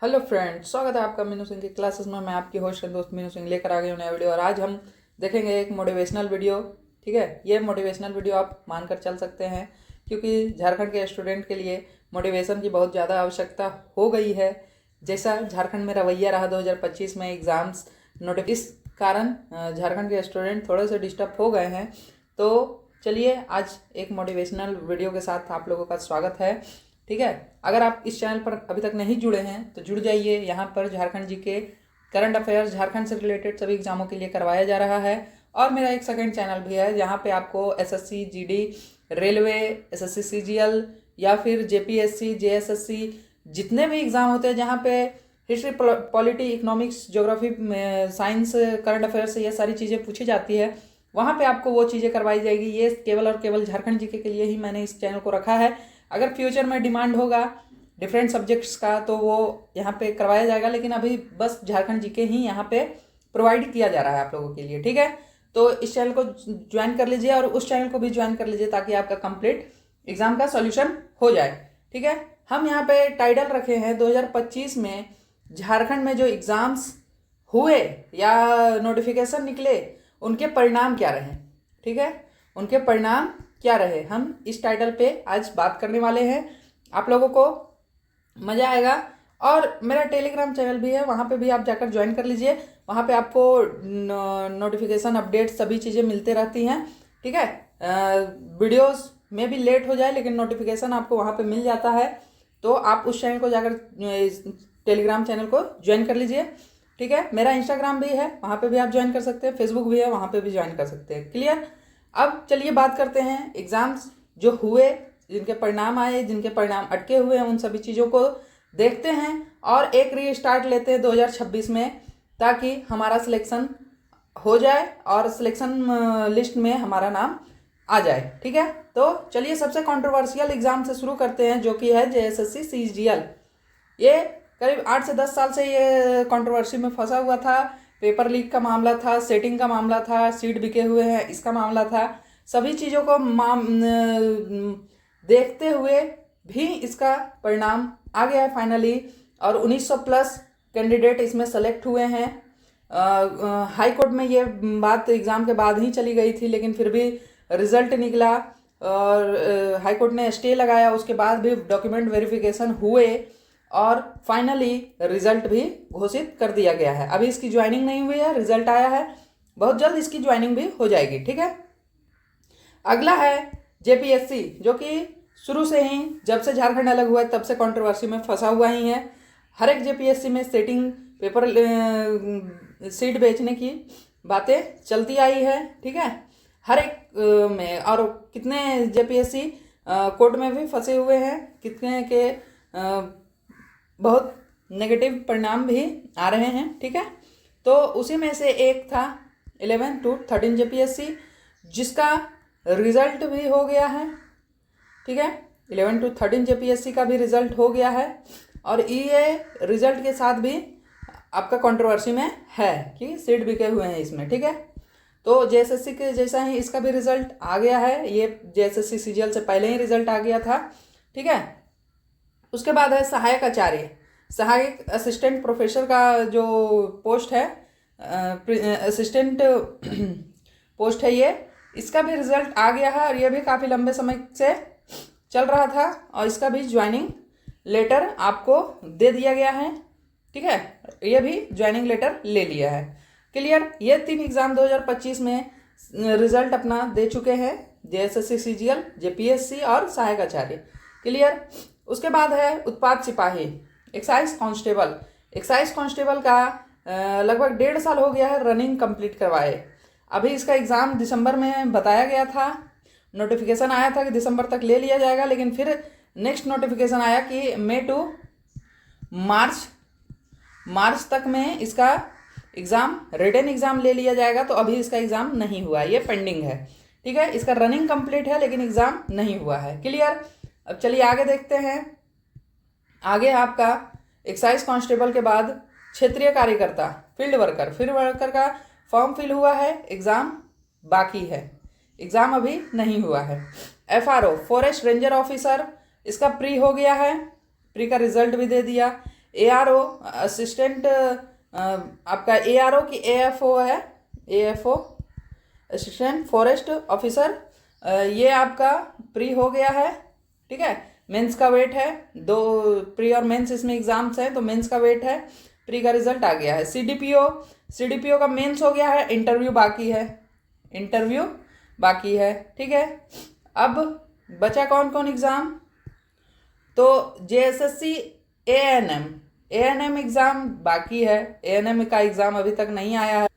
Hello friends, स्वागत है आपका मीनू सिंह की क्लासेस में। मैं आपकी होस्ट एंड दोस्त मीनू सिंह लेकर आ गई हूँ नया वीडियो। और आज हम देखेंगे एक मोटिवेशनल वीडियो। ठीक है, ये मोटिवेशनल वीडियो आप मानकर चल सकते हैं क्योंकि झारखंड के स्टूडेंट के लिए मोटिवेशन की बहुत ज़्यादा आवश्यकता हो गई है। जैसा झारखंड में रवैया रहा 2025 में एग्ज़ाम्स इस कारण झारखंड के स्टूडेंट थोड़े से डिस्टर्ब हो गए हैं। तो चलिए आज एक मोटिवेशनल वीडियो के साथ आप लोगों का स्वागत है। ठीक है, अगर आप इस चैनल पर अभी तक नहीं जुड़े हैं तो जुड़ जाइए। यहाँ पर झारखंड जी के करंट अफेयर्स झारखंड से रिलेटेड सभी एग्जामों के लिए करवाया जा रहा है। और मेरा एक सेकंड चैनल भी है जहाँ पे आपको SSC GD, railway, SSC CGL या फिर जेपीएससी, जेएसएससी जितने भी एग्ज़ाम होते हैं जहाँ पे history, polity, economics, geography, science, current affairs से ये सारी चीज़ें पूछी जाती है, वहाँ पे आपको वो चीज़ें करवाई जाएगी। ये केवल और केवल झारखंड जीके के लिए ही मैंने इस चैनल को रखा है। अगर फ्यूचर में डिमांड होगा डिफरेंट सब्जेक्ट्स का तो वो यहाँ पे करवाया जाएगा, लेकिन अभी बस झारखंड जीके ही यहाँ पे प्रोवाइड किया जा रहा है आप लोगों के लिए। ठीक है, तो इस चैनल को ज्वाइन कर लीजिए और उस चैनल को भी ज्वाइन कर लीजिए ताकि आपका कंप्लीट एग्जाम का सॉल्यूशन हो जाए। ठीक है, हम यहाँ पे टाइटल रखे हैं 2025 में झारखंड में जो एग्ज़ाम्स हुए या नोटिफिकेशन निकले उनके परिणाम क्या रहे। ठीक है, उनके परिणाम क्या रहे, हम इस टाइटल पे आज बात करने वाले हैं। आप लोगों को मज़ा आएगा। और मेरा टेलीग्राम चैनल भी है, वहाँ पे भी आप जाकर ज्वाइन कर लीजिए। वहाँ पे आपको नोटिफिकेशन, अपडेट, सभी चीज़ें मिलते रहती हैं। ठीक है, वीडियोस में भी लेट हो जाए लेकिन नोटिफिकेशन आपको वहाँ पे मिल जाता है। तो आप उस चैनल को जाकर टेलीग्राम चैनल को ज्वाइन कर लीजिए। ठीक है, मेरा इंस्टाग्राम भी है, वहाँ पे भी आप ज्वाइन कर सकते हैं। फेसबुक भी है, वहाँ पे भी ज्वाइन कर सकते हैं। क्लियर। अब चलिए बात करते हैं एग्ज़ाम्स जो हुए, जिनके परिणाम आए, जिनके परिणाम अटके हुए हैं, उन सभी चीज़ों को देखते हैं और एक रीस्टार्ट लेते हैं 2026 में, ताकि हमारा सिलेक्शन हो जाए और सिलेक्शन लिस्ट में हमारा नाम आ जाए। ठीक है, तो चलिए सबसे कंट्रोवर्शियल एग्ज़ाम से शुरू करते हैं जो कि है जेएसएससी सीजीएल। ये करीब 8 से 10 साल से ये कंट्रोवर्सी में फंसा हुआ था। पेपर लीक का मामला था, सेटिंग का मामला था, सीट बिके हुए हैं इसका मामला था। सभी चीज़ों को देखते हुए भी इसका परिणाम आ गया है फाइनली, और 1900 प्लस कैंडिडेट इसमें सेलेक्ट हुए हैं। हाई कोर्ट में ये बात एग्ज़ाम के बाद ही चली गई थी, लेकिन फिर भी रिज़ल्ट निकला और हाई कोर्ट ने स्टे लगाया। उसके बाद भी डॉक्यूमेंट वेरिफिकेशन हुए और फाइनली रिजल्ट भी घोषित कर दिया गया है। अभी इसकी ज्वाइनिंग नहीं हुई है, रिजल्ट आया है, बहुत जल्द इसकी ज्वाइनिंग भी हो जाएगी। ठीक है, अगला है जेपीएससी, जो कि शुरू से ही जब से झारखंड अलग हुआ है तब से कंट्रोवर्सी में फंसा हुआ ही है। हर एक जेपीएससी में सेटिंग, पेपर, सीट बेचने की बातें चलती आई है। ठीक है, हर एक में, और कितने जेपीएससी कोर्ट में भी फंसे हुए हैं, कितने के बहुत नेगेटिव परिणाम भी आ रहे हैं। ठीक है, तो उसी में से एक था 11 to 13 जेपीएससी, जिसका रिजल्ट भी हो गया है। ठीक है, 11 to 13 जेपीएससी का भी रिजल्ट हो गया है और ये रिजल्ट के साथ भी आपका कंट्रोवर्सी में है कि सीट बिके हुए हैं इसमें। ठीक है, तो जेएसएससी के जैसा ही इसका भी रिजल्ट आ गया है। ये जेएसएससी सीजीएल से पहले ही रिजल्ट आ गया था। ठीक है, उसके बाद है सहायक आचार्य, सहायक असिस्टेंट प्रोफेसर का जो पोस्ट है, असिस्टेंट पोस्ट है ये, इसका भी रिजल्ट आ गया है और ये भी काफ़ी लंबे समय से चल रहा था और इसका भी ज्वाइनिंग लेटर आपको दे दिया गया है। ठीक है, ये भी ज्वाइनिंग लेटर ले लिया है। क्लियर, ये 3 एग्ज़ाम 2025 में रिजल्ट अपना दे चुके हैं, जेएसएससी सीजीएल, जेपीएससी और सहायक आचार्य। क्लियर, उसके बाद है उत्पाद सिपाही, एक्साइज कांस्टेबल। एक्साइज कांस्टेबल का लगभग 1.5 साल हो गया है रनिंग कंप्लीट करवाए। अभी इसका एग्ज़ाम दिसंबर में बताया गया था, नोटिफिकेशन आया था कि दिसंबर तक ले लिया जाएगा, लेकिन फिर नेक्स्ट नोटिफिकेशन आया कि मई टू मार्च तक में इसका एग्ज़ाम, रिटन एग्ज़ाम ले लिया जाएगा। तो अभी इसका एग्ज़ाम नहीं हुआ, ये पेंडिंग है। ठीक है, इसका रनिंग कंप्लीट है लेकिन एग्ज़ाम नहीं हुआ है। क्लियर, अब चलिए आगे देखते हैं। आगे आपका एक्साइज कांस्टेबल के बाद क्षेत्रीय कार्यकर्ता, फील्ड वर्कर का फॉर्म फिल हुआ है, एग्ज़ाम बाकी है, एग्ज़ाम अभी नहीं हुआ है। एफआरओ, फॉरेस्ट रेंजर ऑफिसर, इसका प्री हो गया है, प्री का रिजल्ट भी दे दिया। ARO असिस्टेंट, आपका ARO की AFO है, AFO असिस्टेंट फॉरेस्ट ऑफिसर, ये आपका प्री हो गया है। ठीक है, मेंस का वेट है, 2 प्री और मेंस इसमें एग्जाम्स हैं, तो मेंस का वेट है, प्री का रिजल्ट आ गया है। CDPO का मेंस हो गया है, इंटरव्यू बाकी है, इंटरव्यू बाकी है। ठीक है, अब बचा कौन कौन एग्ज़ाम, तो JSSC ANM एग्ज़ाम बाकी है, ANM का एग्ज़ाम अभी तक नहीं आया है।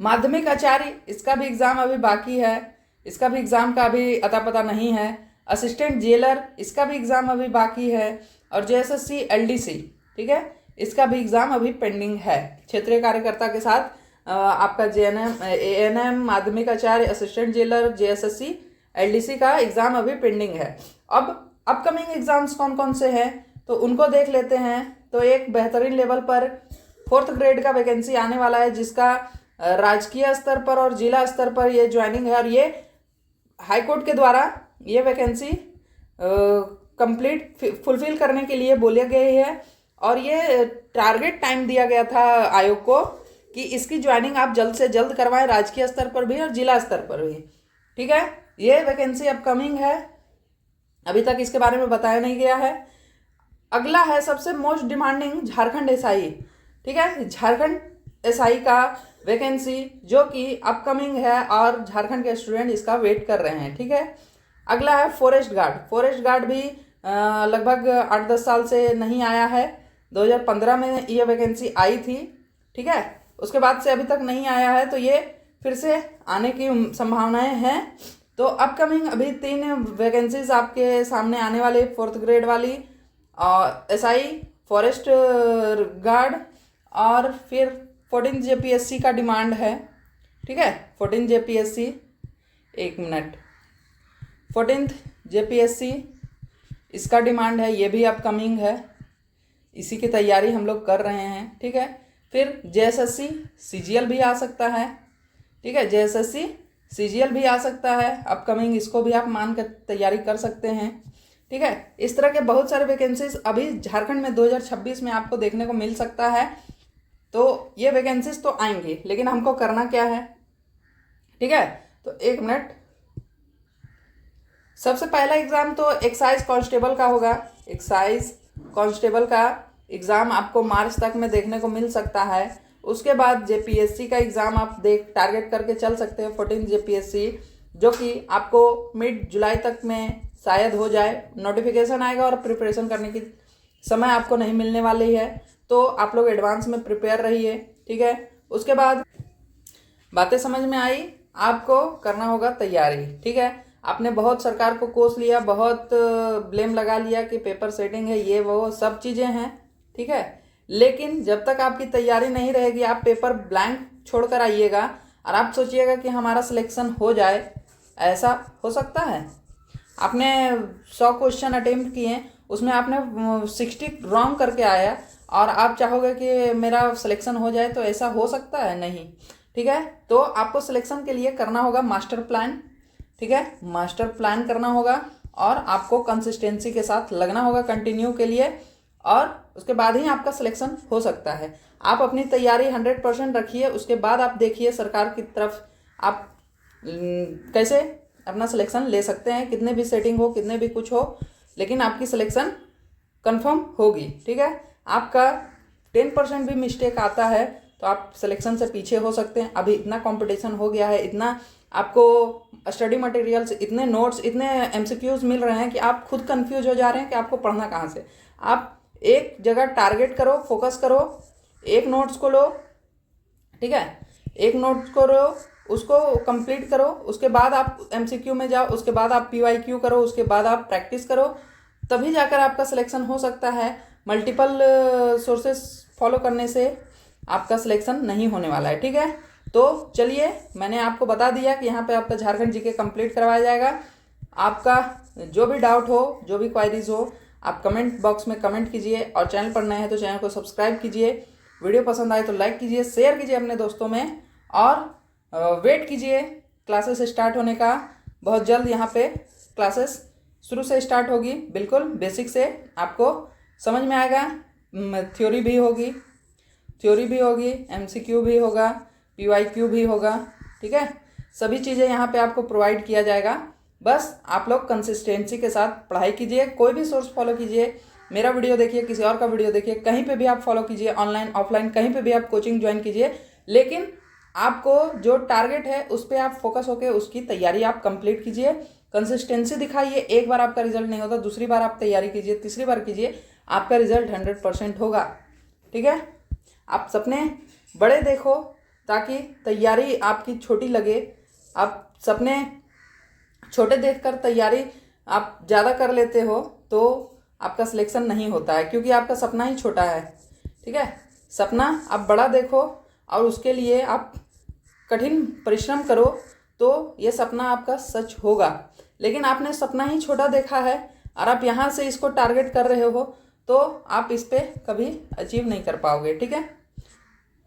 माध्यमिक आचार्य, इसका भी एग्ज़ाम अभी बाकी है, इसका भी एग्ज़ाम का अभी अता पता नहीं है। असिस्टेंट जेलर, इसका भी एग्ज़ाम अभी बाकी है। और JSSC LDC, ठीक है, इसका भी एग्ज़ाम अभी पेंडिंग है। क्षेत्रीय कार्यकर्ता के साथ आपका ANM माध्यमिक आचार्य, असिस्टेंट जेलर, JSSC LDC का एग्ज़ाम अभी पेंडिंग है। अब अपकमिंग एग्ज़ाम्स कौन कौन से हैं तो उनको देख लेते हैं। तो एक बेहतरीन लेवल पर 4th ग्रेड का वैकेंसी आने वाला है, जिसका राजकीय स्तर पर और जिला स्तर पर ये ज्वाइनिंग है, और ये हाई कोर्ट के द्वारा ये वैकेंसी कंप्लीट फुलफिल करने के लिए बोली गई है। और ये टारगेट टाइम दिया गया था आयोग को कि इसकी ज्वाइनिंग आप जल्द से जल्द करवाएं, राजकीय स्तर पर भी और जिला स्तर पर भी। ठीक है, ये वैकेंसी अपकमिंग है, अभी तक इसके बारे में बताया नहीं गया है। अगला है सबसे मोस्ट डिमांडिंग झारखंड SI। ठीक है, झारखंड SI का वैकेंसी जो कि अपकमिंग है और झारखंड के स्टूडेंट इसका वेट कर रहे हैं। ठीक है, अगला है फॉरेस्ट गार्ड भी लगभग 8-10 साल से नहीं आया है। 2015 में ये वैकेंसी आई थी। ठीक है, उसके बाद से अभी तक नहीं आया है, तो ये फिर से आने की संभावनाएं हैं। तो अपकमिंग अभी 3 वैकेंसीज आपके सामने आने वाली, 4th ग्रेड वाली, SI, फॉरेस्ट गार्ड, और फिर 14 JPSC का डिमांड है। ठीक है, 14 JPSC, 1 मिनट, 14th JPSC इसका डिमांड है, ये भी अपकमिंग है, इसी की तैयारी हम लोग कर रहे हैं। ठीक है, फिर JSSC CGL भी आ सकता है। ठीक है, JSSC CGL भी आ सकता है अपकमिंग, इसको भी आप मान कर तैयारी कर सकते हैं। ठीक है, इस तरह के बहुत सारे वैकेंसीज अभी झारखंड में 2026 में आपको देखने को मिल सकता है। तो ये वैकेंसीज तो आएंगी, लेकिन हमको करना क्या है। ठीक है, तो 1 मिनट, सबसे पहला एग्ज़ाम तो एक्साइज कांस्टेबल का होगा। एक्साइज कांस्टेबल का एग्ज़ाम आपको मार्च तक में देखने को मिल सकता है। उसके बाद JPSC का एग्ज़ाम आप टारगेट करके चल सकते हैं, 14 JPSC, जो कि आपको मिड जुलाई तक में शायद हो जाए, नोटिफिकेशन आएगा और प्रिपरेशन करने की समय आपको नहीं मिलने वाली है, तो आप लोग एडवांस में प्रिपेयर रहिए। ठीक है, उसके बाद बातें समझ में आई, आपको करना होगा तैयारी। ठीक है, आपने बहुत सरकार को कोस लिया, बहुत ब्लेम लगा लिया कि पेपर सेटिंग है, ये वो सब चीज़ें हैं। ठीक है, लेकिन जब तक आपकी तैयारी नहीं रहेगी, आप पेपर ब्लैंक छोड़कर आइएगा और आप सोचिएगा कि हमारा सिलेक्शन हो जाए, ऐसा हो सकता है? आपने 100 क्वेश्चन अटेम्प्ट किए, उसमें आपने 60 रॉन्ग करके आया और आप चाहोगे कि मेरा सिलेक्शन हो जाए, तो ऐसा हो सकता है? नहीं। ठीक है, तो आपको सिलेक्शन के लिए करना होगा मास्टर प्लान। ठीक है, मास्टर प्लान करना होगा और आपको कंसिस्टेंसी के साथ लगना होगा कंटिन्यू के लिए, और उसके बाद ही आपका सिलेक्शन हो सकता है। आप अपनी तैयारी 100% रखिए, उसके बाद आप देखिए सरकार की तरफ आप कैसे अपना सिलेक्शन ले सकते हैं। कितने भी सेटिंग हो, कितने भी कुछ हो, लेकिन आपकी सिलेक्शन कंफर्म होगी। ठीक है, आपका 10% भी मिस्टेक आता है तो आप सिलेक्शन से पीछे हो सकते हैं। अभी इतना कंपटीशन हो गया है, इतना आपको स्टडी मटेरियल्स, इतने नोट्स, इतने MCQs मिल रहे हैं कि आप खुद कंफ्यूज हो जा रहे हैं कि आपको पढ़ना कहाँ से। आप एक जगह टारगेट करो, फोकस करो, एक नोट्स को लो। ठीक है, एक नोट्स को लो, उसको कंप्लीट करो, उसके बाद आप MCQ में जाओ, उसके बाद आप PYQ करो, उसके बाद आप प्रैक्टिस करो, तभी जाकर आपका सिलेक्शन हो सकता है। मल्टीपल सोर्सेस फॉलो करने से आपका सिलेक्शन नहीं होने वाला है। ठीक है, तो चलिए, मैंने आपको बता दिया कि यहाँ पे आपका झारखंड GK कंप्लीट करवाया जाएगा। आपका जो भी डाउट हो, जो भी क्वायरीज हो, आप कमेंट बॉक्स में कमेंट कीजिए, और चैनल पर नए हैं तो चैनल को सब्सक्राइब कीजिए। वीडियो पसंद आए तो लाइक कीजिए, शेयर कीजिए अपने दोस्तों में, और वेट कीजिए क्लासेस स्टार्ट होने का। बहुत जल्द यहाँ पे क्लासेस शुरू से स्टार्ट होगी, बिल्कुल बेसिक से आपको समझ में आएगा। थ्योरी भी होगी, MCQ भी होगा, PYQ भी होगा, ठीक है। सभी चीज़ें यहाँ पे आपको प्रोवाइड किया जाएगा। बस आप लोग कंसिस्टेंसी के साथ पढ़ाई कीजिए, कोई भी सोर्स फॉलो कीजिए, मेरा वीडियो देखिए, किसी और का वीडियो देखिए, कहीं पे भी आप फॉलो कीजिए, ऑनलाइन ऑफलाइन कहीं पे भी आप कोचिंग ज्वाइन कीजिए, लेकिन आपको जो टारगेट है उस पर आप फोकस होकर उसकी तैयारी आप कंप्लीट कीजिए, कंसिस्टेंसी दिखाइए। एक बार आपका रिजल्ट नहीं होता, दूसरी बार आप तैयारी कीजिए, तीसरी बार कीजिए, आपका रिजल्ट 100% होगा, ठीक है। आप सपने बड़े देखो ताकि तैयारी आपकी छोटी लगे। आप सपने छोटे देखकर तैयारी आप ज़्यादा कर लेते हो तो आपका सिलेक्शन नहीं होता है, क्योंकि आपका सपना ही छोटा है, ठीक है। सपना आप बड़ा देखो और उसके लिए आप कठिन परिश्रम करो तो ये सपना आपका सच होगा। लेकिन आपने सपना ही छोटा देखा है और आप यहाँ से इसको टारगेट कर रहे हो तो आप इस पर कभी अचीव नहीं कर पाओगे, ठीक है।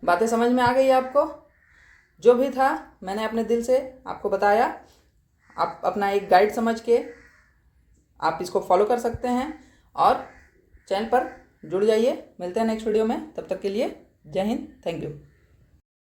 बातें समझ में आ गई आपको? जो भी था मैंने अपने दिल से आपको बताया। आप अपना एक गाइड समझ के आप इसको फॉलो कर सकते हैं और चैनल पर जुड़ जाइए। मिलते हैं नेक्स्ट वीडियो में, तब तक के लिए जय हिंद, थैंक यू।